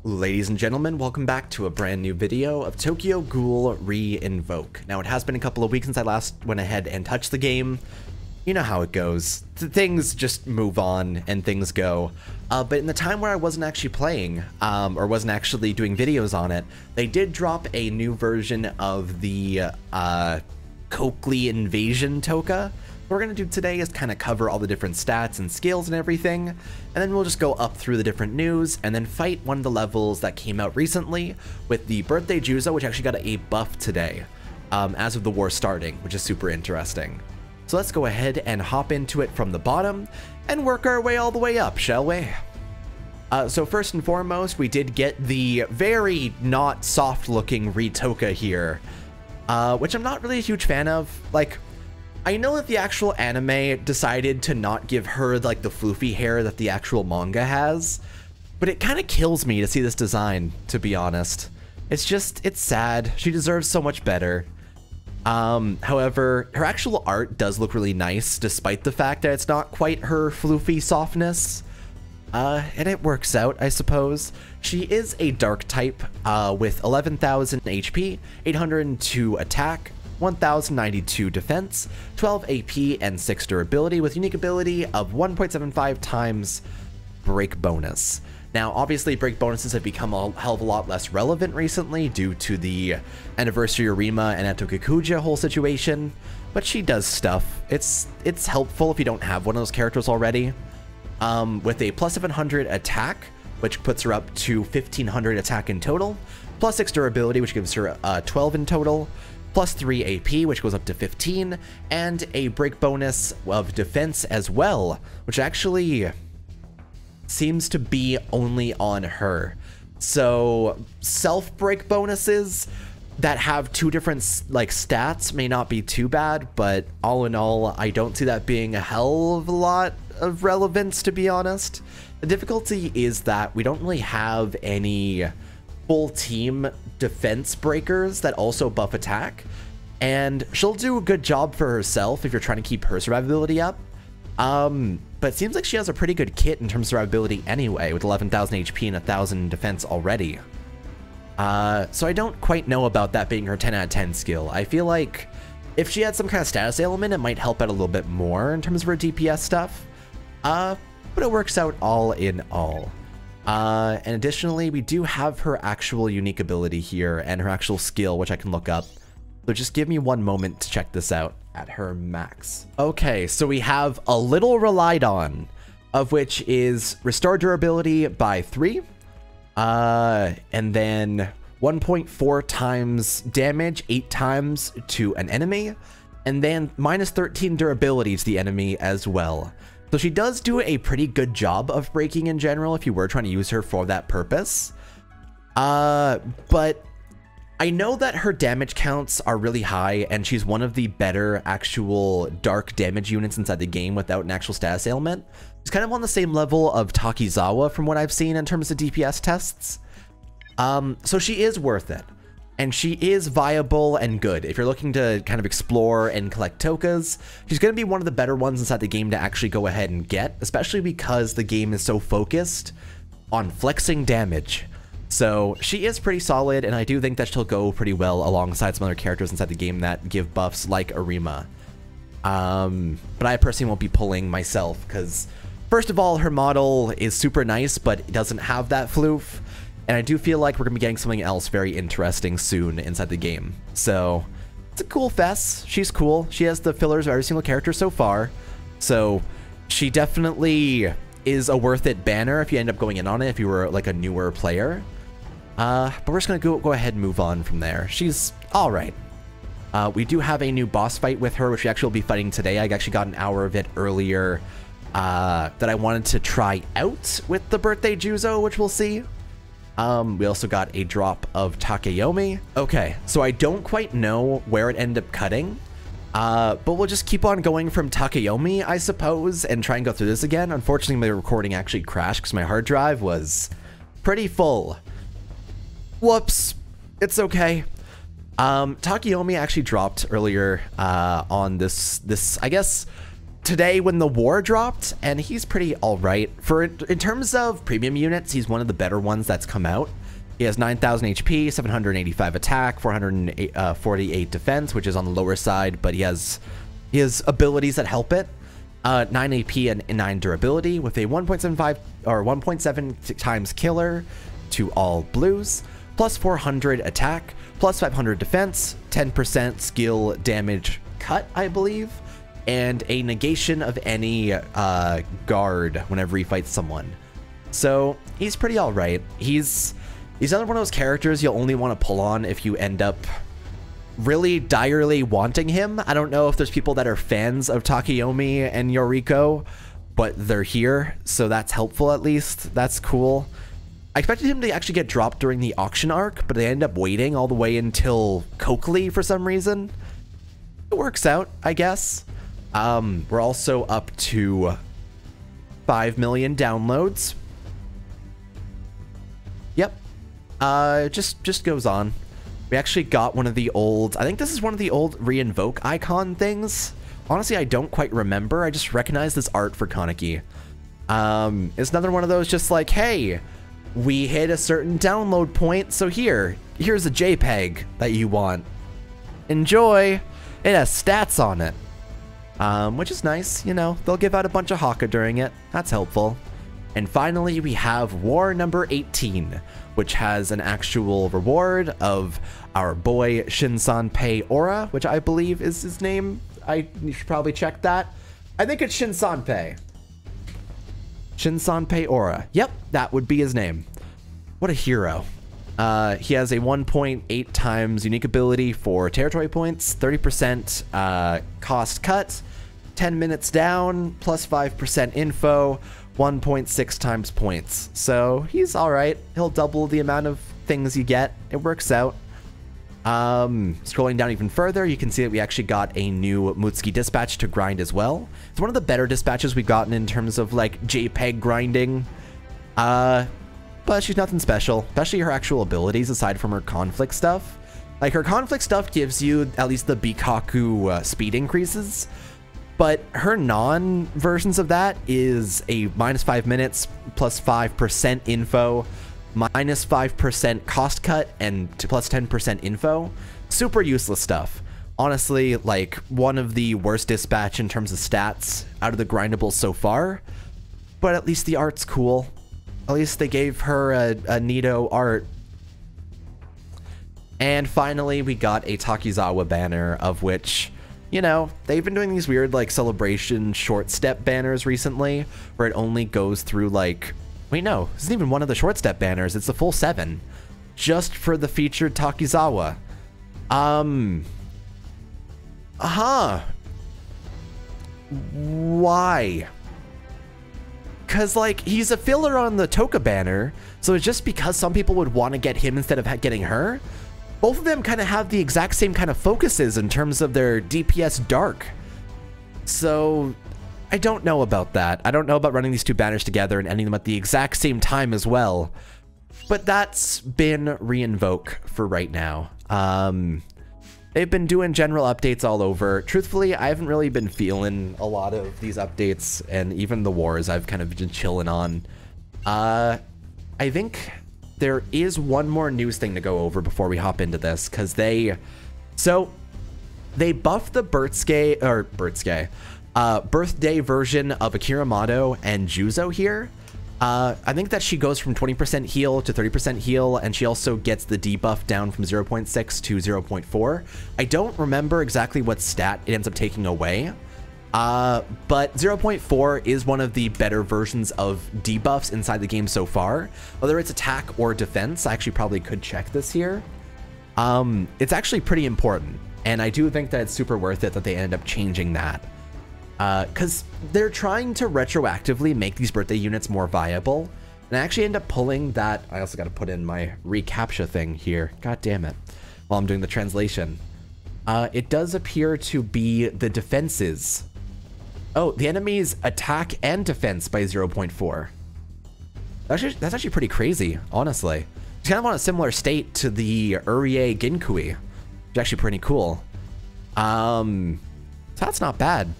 Ladies and gentlemen, welcome back to a brand new video of Tokyo Ghoul Re-Invoke. Now, it has been a couple of weeks since I last went ahead and touched the game. You know how it goes. Things just move on and things go. But in the time where I wasn't actually playing, or wasn't actually doing videos on it, they did drop a new version of the Coakley Invasion Toka. What we're going to do today is kind of cover all the different stats and skills and everything, and then we'll just go up through the different news and then fight one of the levels that came out recently with the Birthday Juzo, which actually got a buff today as of the war starting, which is super interesting. So let's go ahead and hop into it from the bottom and work our way all the way up, shall we? So first and foremost, we did get the very not soft looking Ritoka here, which I'm not really a huge fan of. Like, I know that the actual anime decided to not give her like the floofy hair that the actual manga has, but it kind of kills me to see this design, to be honest. It's sad. She deserves so much better. However, her actual art does look really nice, despite the fact that it's not quite her floofy softness. And it works out, I suppose. She is a dark type, with 11,000 HP, 802 attack, 1092 defense, 12 AP, and 6 durability, with unique ability of 1.75 times break bonus. Now, obviously, break bonuses have become a hell of a lot less relevant recently due to the Anniversary Arima and Etokukuja whole situation, but she does stuff. It's helpful if you don't have one of those characters already. With a plus 700 attack, which puts her up to 1500 attack in total, plus 6 durability, which gives her 12 in total, plus 3 AP, which goes up to 15, and a break bonus of defense as well, which actually seems to be only on her. So self-break bonuses that have two different like stats may not be too bad, but all in all, I don't see that being a hell of a lot of relevance, to be honest. The difficulty is that we don't really have any full team defense breakers that also buff attack, and she'll do a good job for herself if you're trying to keep her survivability up. But it seems like she has a pretty good kit in terms of survivability anyway, with 11,000 HP and 1,000 defense already. So I don't quite know about that being her 10 out of 10 skill. I feel like if she had some kind of status ailment, it might help out a little bit more in terms of her DPS stuff. But it works out all in all. And additionally, we do have her actual unique ability here and her actual skill, which I can look up. So just give me one moment to check this out at her max. Okay, so we have a little relied on, of which is restore durability by 3, and then 1.4 times damage 8 times to an enemy, and then minus 13 durability to the enemy as well. So she does do a pretty good job of breaking in general if you were trying to use her for that purpose. But I know that her damage counts are really high, and she's one of the better actual dark damage units inside the game without an actual status ailment. She's kind of on the same level of Takizawa from what I've seen in terms of DPS tests. So she is worth it. And she is viable and good. If you're looking to kind of explore and collect tokas, she's going to be one of the better ones inside the game to actually go ahead and get, especially because the game is so focused on flexing damage. So she is pretty solid, and I do think that she'll go pretty well alongside some other characters inside the game that give buffs like Arima. But I personally won't be pulling myself because, first of all, her model is super nice, but it doesn't have that floof. And I do feel like we're going to be getting something else very interesting soon inside the game. So it's a cool fess. She's cool. She has the fillers of every single character so far. So she definitely is a worth it banner if you end up going in on it if you were like a newer player. But we're just going to go ahead and move on from there. She's all right. We do have a new boss fight with her, which we actually will be fighting today. I actually got an hour of it earlier that I wanted to try out with the Birthday Juzo, which we'll see. We also got a drop of Takeyomi. Okay, so I don't quite know where it ended up cutting, but we'll just keep on going from Takeyomi, I suppose, and try and go through this again. Unfortunately, my recording actually crashed because my hard drive was pretty full. Whoops, it's okay. Takeyomi actually dropped earlier on this I guess today when the war dropped, and he's pretty all right. In terms of premium units, he's one of the better ones that's come out. He has 9,000 HP, 785 attack, 448 defense, which is on the lower side, but he has abilities that help it. 9 AP and 9 durability with a 1.75 or 1.7 times killer to all blues, plus 400 attack, plus 500 defense, 10% skill damage cut, I believe, and a negation of any guard whenever he fights someone. So he's pretty all right. He's another one of those characters you'll only want to pull on if you end up really direly wanting him. I don't know if there's people that are fans of Takeyomi and Yoriko, but they're here, so that's helpful at least. That's cool. I expected him to actually get dropped during the auction arc, but they end up waiting all the way until Coakley for some reason. It works out, I guess. We're also up to 5 million downloads. Yep. Just goes on. We actually got one of the old, I think this is one of the old Reinvoke icon things. Honestly, I don't quite remember. I just recognize this art for Kaneki. It's another one of those just like, hey, we hit a certain download point, so here's a JPEG that you want. Enjoy. It has stats on it. Which is nice, you know, they'll give out a bunch of Haka during it. That's helpful. And finally, we have War number 18, which has an actual reward of our boy Shinsanpei Aura, which I believe is his name. You should probably check that. I think it's Shinsanpei. Shinsanpei Aura. Yep, that would be his name. What a hero. He has a 1.8 times unique ability for territory points, 30% cost cut, 10 minutes down, plus 5% info, 1.6 times points. So he's all right. He'll double the amount of things you get. It works out. Scrolling down even further, you can see that we actually got a new Mutsuki dispatch to grind as well. It's one of the better dispatches we've gotten in terms of like JPEG grinding. But she's nothing special, especially her actual abilities aside from her conflict stuff. Like her conflict stuff gives you at least the Bikaku speed increases, but her non-versions of that is a minus 5 minutes, plus 5% info, minus 5% cost cut, and plus 10% info. Super useless stuff. Honestly, like one of the worst dispatch in terms of stats out of the grindables so far, but at least the art's cool. At least they gave her a neato art. And finally, we got a Takizawa banner, of which, you know, they've been doing these weird, like, celebration short step banners recently, where it only goes through, like... Wait, no, this isn't even one of the short step banners. It's the full 7. Just for the featured Takizawa. Why? Because, like, he's a filler on the Toka banner, so it's just because some people would want to get him instead of getting her. Both of them kind of have the exact same kind of focuses in terms of their DPS dark. So, I don't know about that. I don't know about running these two banners together and ending them at the exact same time as well. But that's been Reinvoke for right now. They've been doing general updates all over. Truthfully, I haven't really been feeling a lot of these updates, and even the wars I've kind of been chilling on. I think there is one more news thing to go over before we hop into this, because they buffed the birthday version of Akira Mato and Juzo here. I think that she goes from 20% heal to 30% heal, and she also gets the debuff down from 0.6 to 0.4. I don't remember exactly what stat it ends up taking away, but 0.4 is one of the better versions of debuffs inside the game so far. Whether it's attack or defense, I actually probably could check this here. It's actually pretty important, and I do think that it's super worth it that they end up changing that. Because they're trying to retroactively make these birthday units more viable, and I actually end up pulling that. I also got to put in my reCAPTCHA thing here. God damn it. While I'm doing the translation. It does appear to be the defenses. Oh, the enemy's attack and defense by 0.4. That's actually pretty crazy, honestly. It's kind of on a similar state to the Urie Ginkui, which is actually pretty cool. So that's not bad.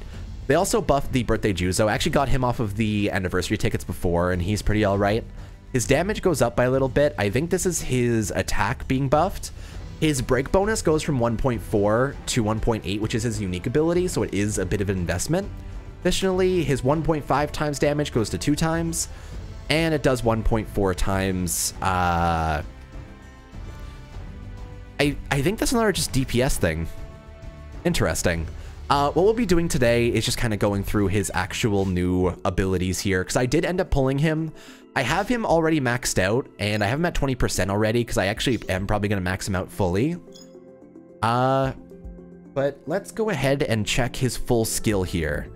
They also buffed the Birthday Juzo. I actually got him off of the anniversary tickets before, and he's pretty all right. His damage goes up by a little bit. I think this is his attack being buffed. His break bonus goes from 1.4 to 1.8, which is his unique ability, so it is a bit of an investment. Additionally, his 1.5 times damage goes to 2 times, and it does 1.4 times. I think that's another just DPS thing. Interesting. What we'll be doing today is just kind of going through his actual new abilities here, because I did end up pulling him. I have him already maxed out, and I have him at 20% already, because I actually am probably going to max him out fully. But let's go ahead and check his full skill here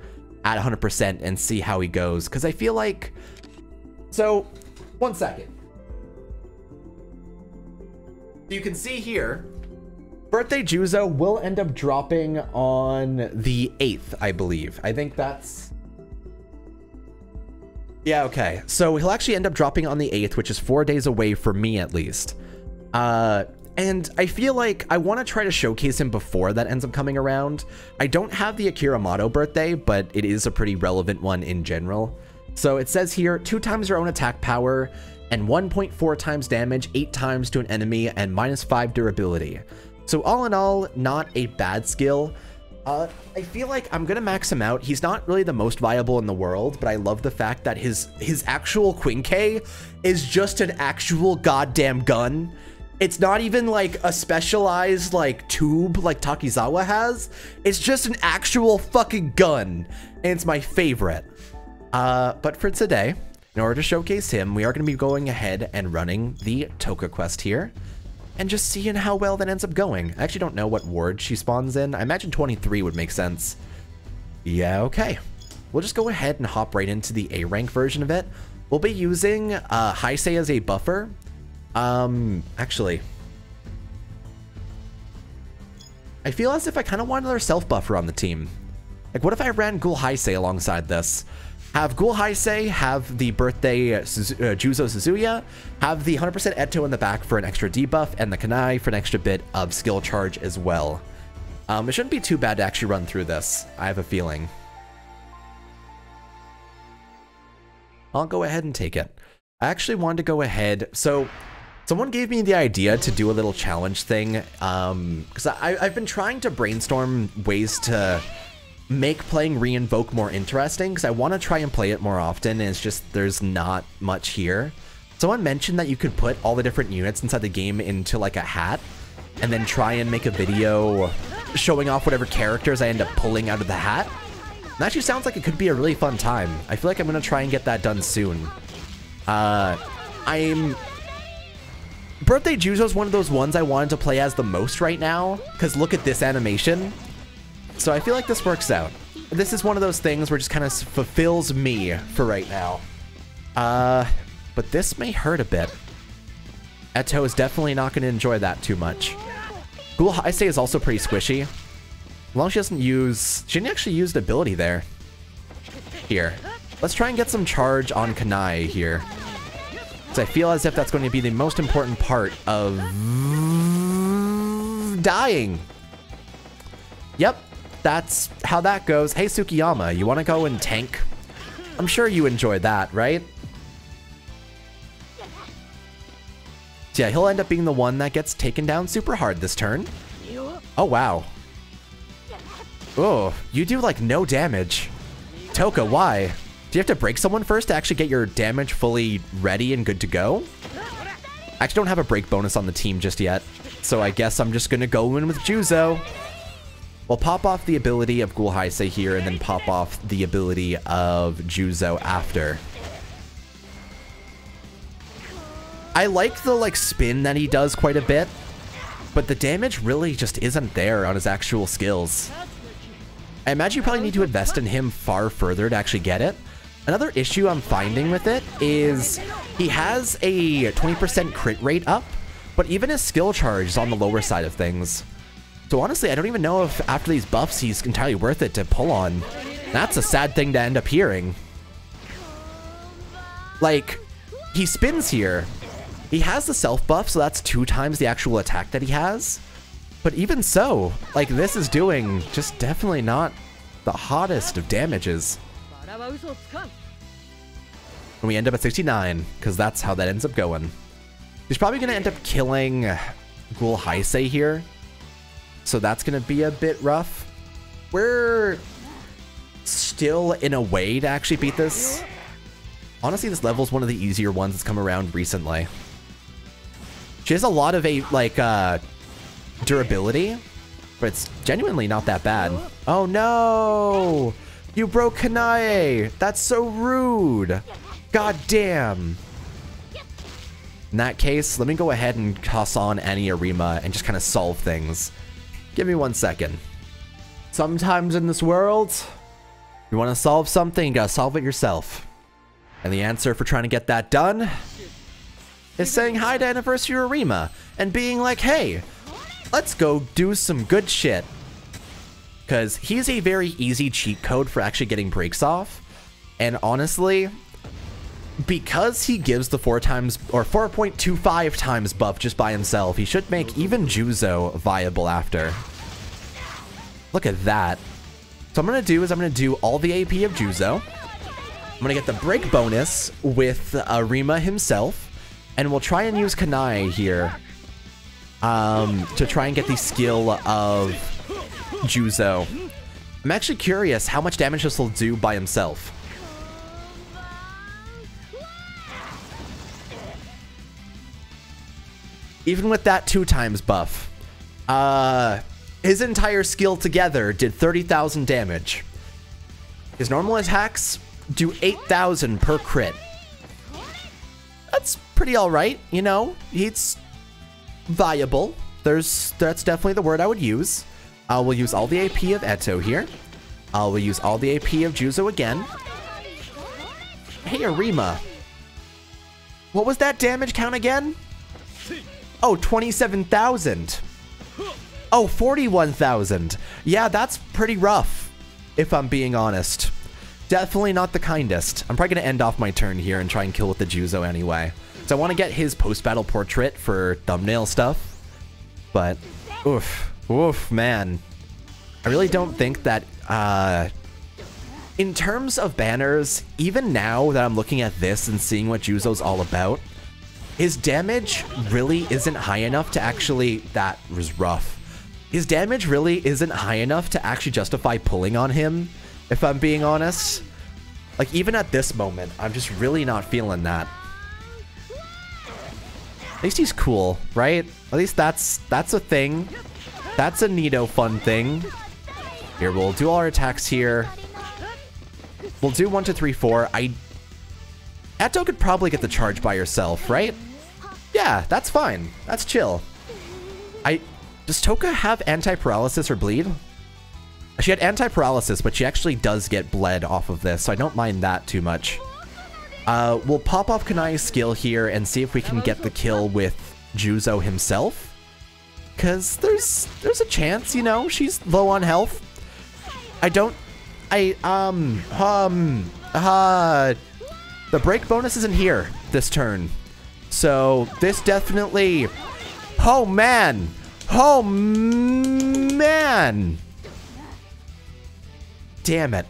at 100% and see how he goes, because I feel like... So, 1 second. You can see here, Birthday Juzo will end up dropping on the 8th, I believe. I think that's... Yeah, okay. So he'll actually end up dropping on the 8th, which is 4 days away for me at least. And I feel like I want to try to showcase him before that ends up coming around. I don't have the Akira Mato birthday, but it is a pretty relevant one in general. So it says here, 2 times your own attack power and 1.4 times damage, 8 times to an enemy, and -5 durability. So all in all, not a bad skill. I feel like I'm gonna max him out. He's not really the most viable in the world, but I love the fact that his actual Quinkei is just an actual goddamn gun. It's not even like a specialized like tube like Takizawa has. It's just an actual fucking gun, and it's my favorite. But for today, in order to showcase him, we are going to be going ahead and running the Toka quest here and just seeing how well that ends up going. I actually don't know what ward she spawns in. I imagine 23 would make sense. Yeah, okay. We'll just go ahead and hop right into the A rank version of it. We'll be using Heisei as a buffer. Actually, I feel as if I kind of want another self buffer on the team. Like, what if I ran Ghoul Heisei alongside this? Have Ghoul Heisei, have the birthday Juzo Suzuya, have the 100% Eto in the back for an extra debuff, and the Kanai for an extra bit of skill charge as well. It shouldn't be too bad to actually run through this, I have a feeling. I'll go ahead and take it. I actually wanted to go ahead, so someone gave me the idea to do a little challenge thing, because I've been trying to brainstorm ways to make playing Re-Invoke more interesting, because I want to try and play it more often, and it's just there's not much here. Someone mentioned that you could put all the different units inside the game into like a hat, and then try and make a video showing off whatever characters I end up pulling out of the hat. That actually sounds like it could be a really fun time. I feel like I'm going to try and get that done soon. Birthday Juzo is one of those ones I wanted to play as the most right now, because look at this animation. So I feel like this works out. This is one of those things where it just kind of fulfills me for right now. But this may hurt a bit. Eto is definitely not going to enjoy that too much. Ghoul Heisei is also pretty squishy. As long as she doesn't use... She didn't actually use the ability there. Here. Let's try and get some charge on Kanai here. So I feel as if that's going to be the most important part of dying. Yep, that's how that goes. Hey, Tsukiyama, you want to go and tank? I'm sure you enjoyed that, right? So yeah, he'll end up being the one that gets taken down super hard this turn. Oh, wow. Oh, you do like no damage. Toka, why? Do you have to break someone first to actually get your damage fully ready and good to go? I actually don't have a break bonus on the team just yet, so I guess I'm just gonna go in with Juzo. We'll pop off the ability of Ghoul Heisei here, and then pop off the ability of Juzo after. I like the like spin that he does quite a bit, but the damage really just isn't there on his actual skills. I imagine you probably need to invest in him far further to actually get it. Another issue I'm finding with it is he has a 20% crit rate up, but even his skill charge is on the lower side of things. So honestly, I don't even know if after these buffs he's entirely worth it to pull on. That's a sad thing to end up hearing. Like, he spins here. He has the self buff, so that's 2 times the actual attack that he has. But even so, like, this is doing just definitely not the hottest of damages. And we end up at 69, because that's how that ends up going. He's probably going to end up killing Ghoul Heisei here. So that's going to be a bit rough. We're still in a way to actually beat this. Honestly, this level is one of the easier ones that's come around recently. She has a lot of durability, but it's genuinely not that bad. Oh no! You broke Kanae! That's so rude! God damn! In that case, let me go ahead and toss on Annie Arima and just kind of solve things. Give me 1 second. Sometimes in this world, you want to solve something, you gotta solve it yourself. And the answer for trying to get that done is saying hi to Anniversary Arima and being like, hey, let's go do some good shit. Because he's a very easy cheat code for actually getting breaks off. And honestly, because he gives the 4.25 times buff just by himself, he should make even Juzo viable after. Look at that. So what I'm going to do is I'm going to do all the AP of Juzo. I'm going to get the break bonus with Arima himself. And we'll try and use Kanae here to try and get the skill of Juzo. I'm actually curious how much damage this will do by himself. Even with that 2 times buff, his entire skill together did 30,000 damage. His normal attacks do 8,000 per crit. That's pretty alright, you know? It's viable. That's definitely the word I would use. We'll use all the AP of Eto here. We'll use all the AP of Juzo again. Hey, Arima. What was that damage count again? Oh, 27,000. Oh, 41,000. Yeah, that's pretty rough, if I'm being honest. Definitely not the kindest. I'm probably going to end off my turn here and try and kill with the Juzo anyway. So I want to get his post-battle portrait for thumbnail stuff. But, oof, man. I really don't think that, in terms of banners, even now that I'm looking at this and seeing what Juzo's all about, his damage really isn't high enough to actually... That was rough. His damage really isn't high enough to actually justify pulling on him, if I'm being honest. Like, even at this moment, I'm just really not feeling that. At least he's cool, right? At least that's a thing. That's a neato fun thing. Here, we'll do all our attacks here. We'll do 1, 2, 3, 4. Eto could probably get the charge by herself, right? Yeah, that's fine. That's chill. Does Toka have anti-paralysis or bleed? She had anti-paralysis, but she actually does get bled off of this, so I don't mind that too much. We'll pop off Kanae's skill here and see if we can get the kill with Juzo himself. Because there's a chance, you know, she's low on health. The break bonus isn't here this turn. So this definitely... Oh, man. Oh, man. Damn it.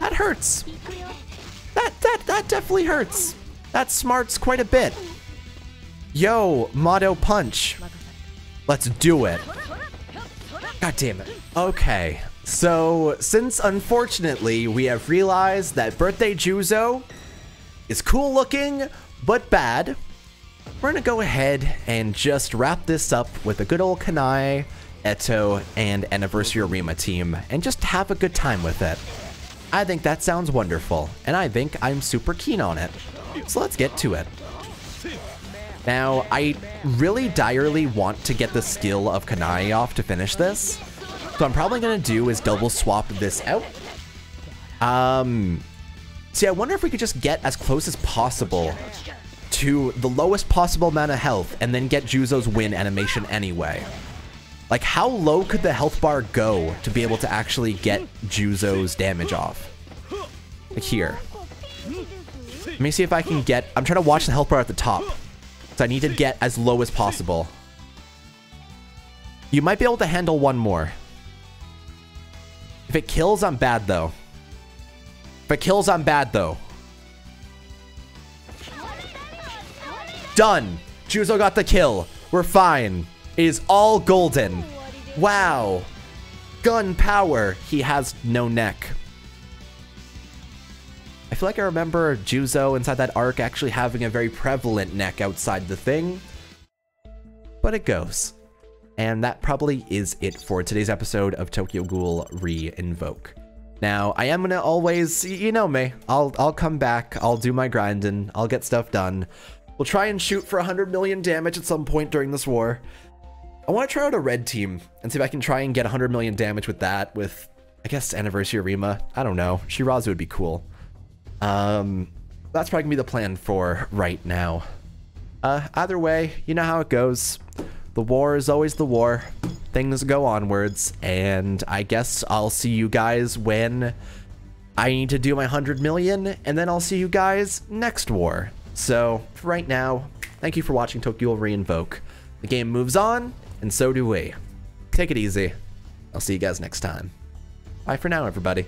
That hurts. That definitely hurts. That smarts quite a bit. Yo, Motto Punch. Let's do it. God damn it. Okay. So, since unfortunately we have realized that Birthday Juzo is cool looking, but bad, we're gonna go ahead and just wrap this up with a good old Kanae, Eto, and Anniversary Arima team, and just have a good time with it. I think that sounds wonderful, and I think I'm super keen on it. So let's get to it. Now, I really direly want to get the skill of Kanae off to finish this. So what I'm probably going to do is double swap this out. See, I wonder if we could just get as close as possible to the lowest possible amount of health and then get Juzo's win animation anyway. Like, how low could the health bar go to be able to actually get Juzo's damage off? Like here. Let me see if I can get... I'm trying to watch the health bar at the top. So I need to get as low as possible. You might be able to handle one more. If it kills, I'm bad, though. If it kills, I'm bad, though. Done. Juzo got the kill. We're fine. It is all golden. Wow. Gun power. He has no neck. I feel like I remember Juzo inside that arc actually having a very prevalent neck outside the thing. But it goes. And that probably is it for today's episode of Tokyo Ghoul Re-Invoke. Now, I am gonna always, you know me, I'll come back, I'll do my grinding, I'll get stuff done. We'll try and shoot for 100 million damage at some point during this war. I want to try out a red team and see if I can try and get 100 million damage with that, with, I guess, Anniversary Arima. I don't know. Shirazu would be cool. That's probably gonna be the plan for right now. Either way, you know how it goes. The war is always the war. Things go onwards, and I guess I'll see you guys when I need to do my 100 million, and then I'll see you guys next war. So, for right now, thank you for watching Tokyo Ghoul Re-Invoke. The game moves on, and so do we. Take it easy. I'll see you guys next time. Bye for now, everybody.